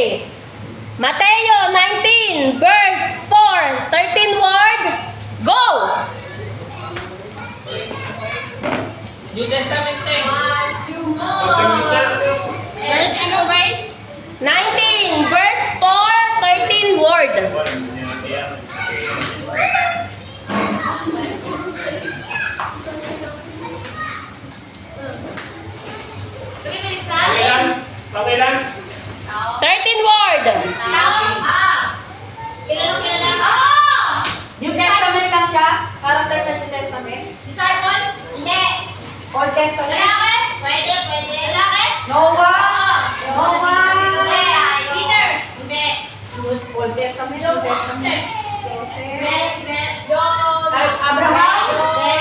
Okay. Mateo 19, verse 4, 13 word. Go! New Testament thing. Verse, ano verse? 19, verse 4, 13 word. Okay lang? 13 word. New Testament lang siya? Parang tayo sa New Testament? Disciple? Hindi. Old Testament? Lalaki? Pwede. Lalaki? Noah? Noah? Hindi. Peter? Hindi. Old Testament? New Testament? Hindi. Joseph? John? Abraham? Hindi.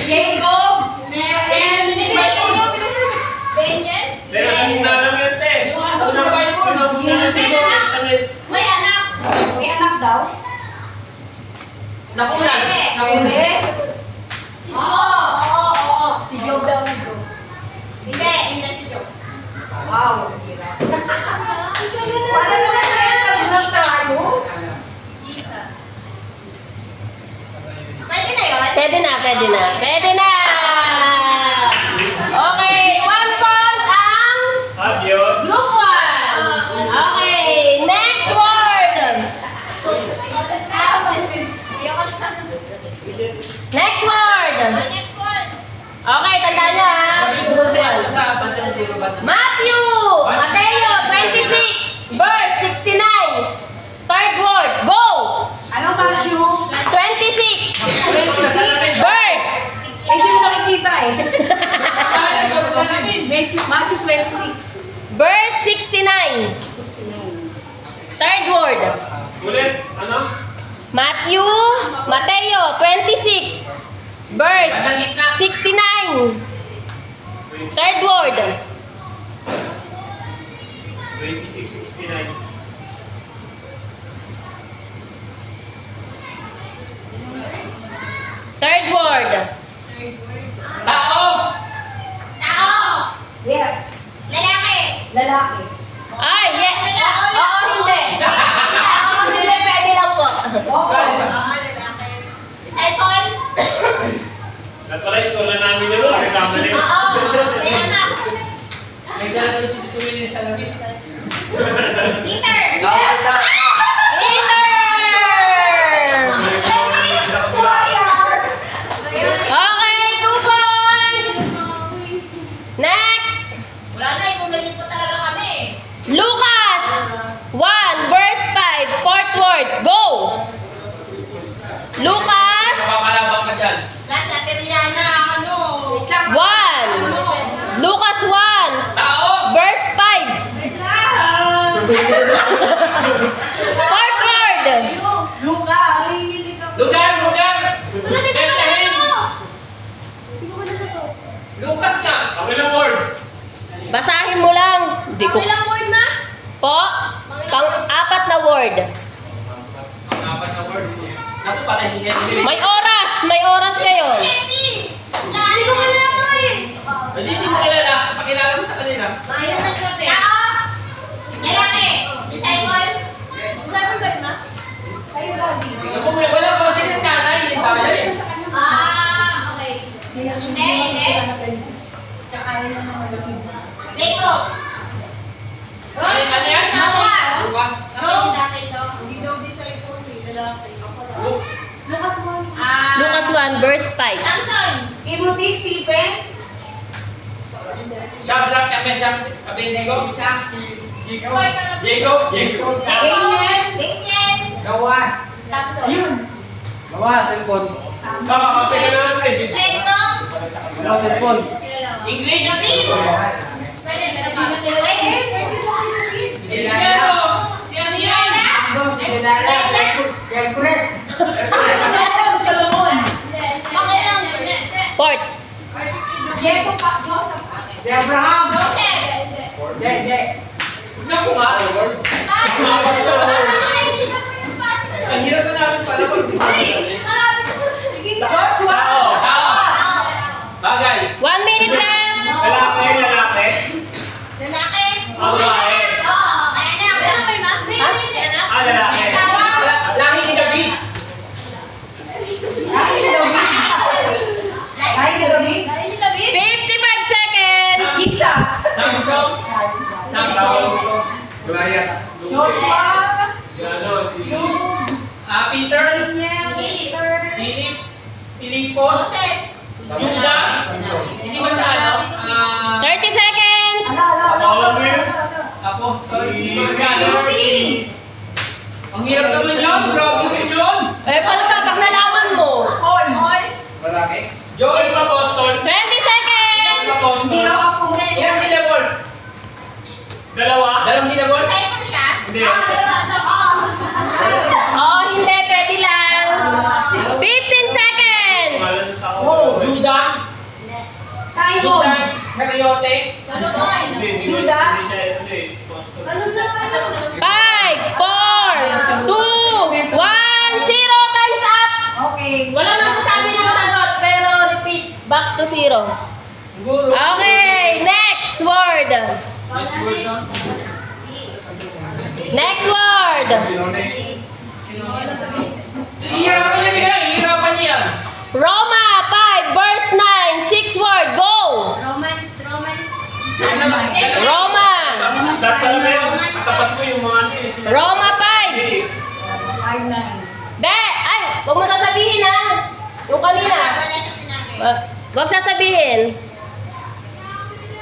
Jacob? Hindi. And Daniel? Pero hindi na lang yun, te. May anak? may anak daw? Nakunan. Hindi. Oo. Si Job daw na Job. Hindi si John. Wow, ang hirap. Wala naman tayo tagulang tayo. Jesus. Pwede na yun? Pwede na. Pwede na. Okay, 1 point ang Adios. group 1. Okay, next word. Next word. Next one. Okay, tandaan nyo ha. Group 1. Matthew, Mateo 26, verse 69. Third word, go. Ano, Matthew? 26, verse. Eh, hindi mo nakikita eh. Matthew 26. Verse 69. Third word. Ulit, ano? Mateo 26, verse 69. Third word. 2669. Third word. Tao! Tao. Yes. Lalaki. Lalaki. Ay, Oo, hindi. Oo, hindi. Pwede lang po. Oo. Lalaki. Disciple? Nagpala-score na namin yun. Pagkakamali. May anak. May gano'n si Tuwilin sa labit. Peter? Peter! Okay, 2 points. Next. Wala na, information po talaga kami. Lucas 1, verse 5. Fourth word. Go. Lucas Makakalabang ka dyan. Last Ateriana, ano? Wait lang. 1. Lucas 1, Tao! verse 5. Wait lang. Fourth word. Lucas. Lugar! Wala, di ko na Bethlehem! ano. Lucas nga! Ang ilang word? Basahin mo lang. Hindi ko. Ilang word na? Po. Pang-apat na word. Ang apat na word. Naku, patay si Henry. May oras kayo. Jenny! Hindi ko kilala mo eh. Hindi mo kilala. Pakilala mo sa kanila. Ayaw ng kape. Tao! Lalaki! Disciple? Disciple ba yun, ma? Tingnan mo, wala kotse ng nanay. Yung bayan. Okay. Hindi. Tsaka yun ang mga lalaki. Jacob! Ano yan? Noah! Lucas. Hindi daw disciple eh. Lalaki. Lucas. Lucas 1. Lucas 1, verse 5. Samson! Timothy, Stephen. Shadrach, Meshach, Abednego. Jacob. Daniel. Daniel! Noah. Samson! Ayun. Bawa, cellphone. Kapapapit ka na lang eh. Pedro! Bawa, cellphone. English. David! Pwede daw kayo David. Si ano? Si ano yan? Solomon. Fourth. Joseph pa. Joseph pa. Abraham. Joseph! Naku nga. Ang hirap na namin pala. Joshua. Tao. Bagay. 1 minute left. Lalaki. Lalaki? Babae. Oo, may anak. Goliath. Joshua. Si ano, si... Yung. Peter. Daniel. Peter. Pilipos. Moses. Judah. Hindi ba siya ano? 30 seconds! Apostol. Hindi ba siya ano? Ang hirap naman yun. Grabe yun yun. Eh, paano ka pag nalaman mo? Paul. Paul. Malaki. Joel Apostol. 20 seconds! Apostol. Hindi ako po. Ilan sila, Paul? Dalawa? Dalawang sila, Paul? Disciple ano siya? Hindi. Oh, hindi. Pwede lang. 15 seconds! Oh, Judah. Simon. Judah Iscariote. Solomon. Judas. 5, 4, 2, 1, 0. Time's up! Okay. Wala nang sasabi ng sagot, pero repeat. Back to 0. Okay, next word. Next word. Sinone. Hihirapan niya nila. Hihirapan niya. Roma 5, verse 9, 6 word, go! Romans. Roman. Sa talaga, tapat ko yung mga ano eh. Sila- Roma 5. 5-9. Be, ay, huwag mo sasabihin ha. Yung kanina. Wala na sinabi. Huwag sasabihin.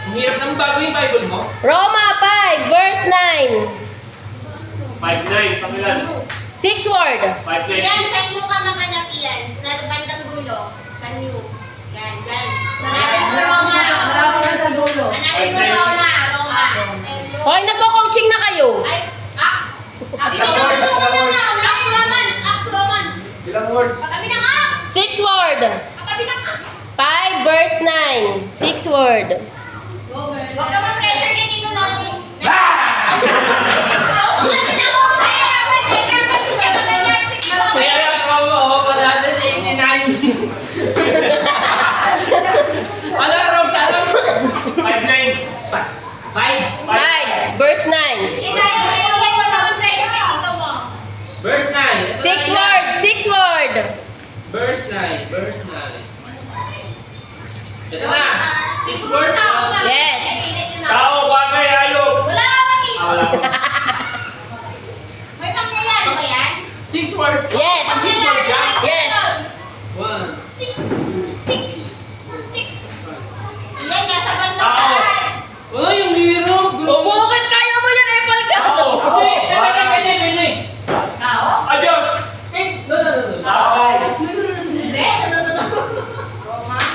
Ang hirap naman bago yung Bible mo. Roma 5, verse 9. 5-9, pangilan. 6 word. 5-9. Iyan, sa new ka maganap iyan. Sa bandang dulo. Sa new. Yan. Hanapin mo Roma. Marami na sa dulo. Hanapin mo Roma. Hoy, nagko-coaching na kayo. Ay, Acts. Acts Ilang word? Ilang word? Roman. Ilang word? Katabi ng Acts. 6 word. Katabi ng Acts. 5, verse 9. 6 word. Huwag ka ma-pressure kay Tito Noni. Kaya lang ako, wala na sa 89. Ano, Rob? Ano? 5-9. 5, verse 9. Verse 9. 6 word. 6 word. Verse 9. Verse 9. Ito na. 6 word. Yes. Tao, bagay, ayok. Wala ka pa dito. Wala ko. May pangyayari ba yan? 6 words. Yes. 6 words siya? Yes. 1. Iyan, nasa gandang Tao. taas. Ay, ang hirap. Bakit kaya mo yan, Apple ka? Tao. Pwede. Tao? Adios. No. Tao. Hindi.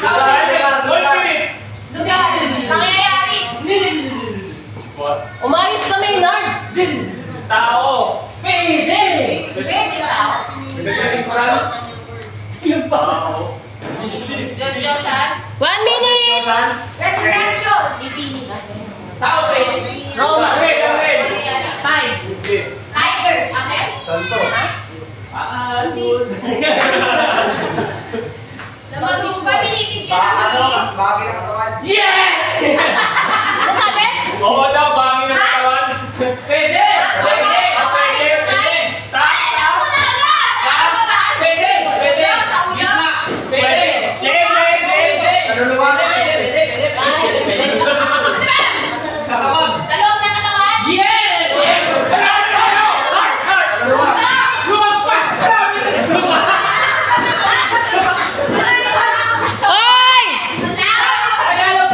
Tao. One minute. Pangyayari. Umayos ka, Maynard. Tao. Pwede. Pwede tao. Nagpapagin ko lang. Tao. 1 minute. Resurrection. Tao, pwede. Roma. Pwede. 5. Tiger. Okay? Santo. Lumasuga, binibigyan Paano? ng Mas bagay na katawan. Yes! Ano sabi? Oo daw, bangin na katawan. Pwede! Pwede! Taas! Pwede! Gitna! Pwede! Kaluluwa. Katawan. Sa loob ng katawan? Yes! Kaluluwa. Lumampas! Oy! Tagalog!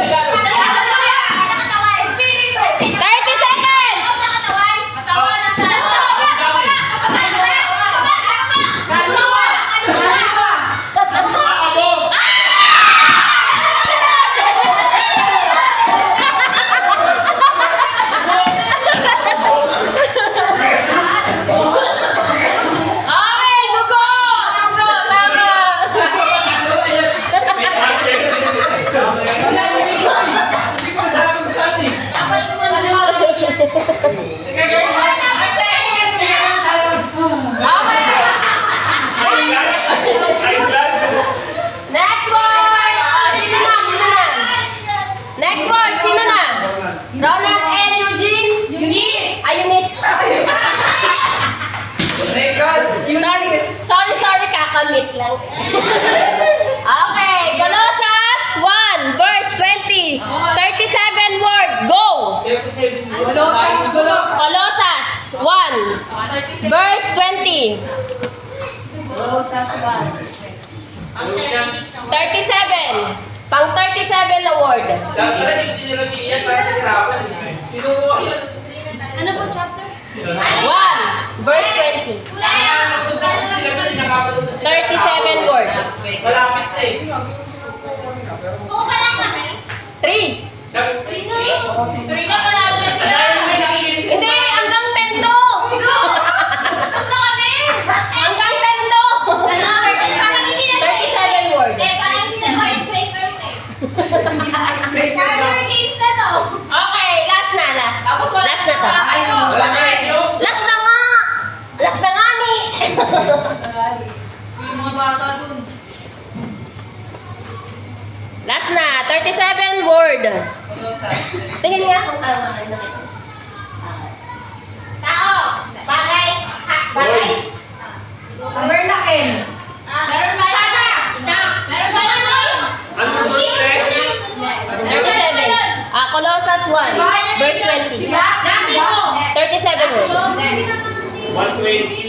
Espiritu. 30 seconds. Loob ng katawan? Katawan ng katawan. Abog! Okay, dugo! Tama. Next word! Sino na? Next word, sino na? Ronald and Eugene? Eunice. Eunice. Sorry, kakamit lang. Okay, Colossus 1, verse 20. 37 word, go! Colossus. Colossus 20. Rosas one. Ang 36 ang 37. Pang 37 award. Dapat pala hindi nila siya para nahirapan. Tinuha yun. Ano po chapter? 1 verse 20. Nakapunta kasi sila na nakapatulog sa 37 word. Malapit na eh. Kung pa lang kami. 3. Tuloy na pala ulit Ang dami may nakikinig. Hindi, hanggang 10 to. Gutom na kami. Hanggang 10 to. Ano? Parang hindi na 37 word. Eh, parang hindi na icebreaker eh. Icebreaker lang. Farmer games na to. Okay, last na, last. Tapos wala Last na to. Ano? Wala na yun. Last na nga. Last na nga ni. Yung mga bata dun. Last na, 37 word. Tingin nga kung tama. Tao. Bagay. Bagay. Tabernacle. Meron ba yun? Meron ba yun? Ano ba siya? 37. Colossians 1, verse 20. 37 word. 120.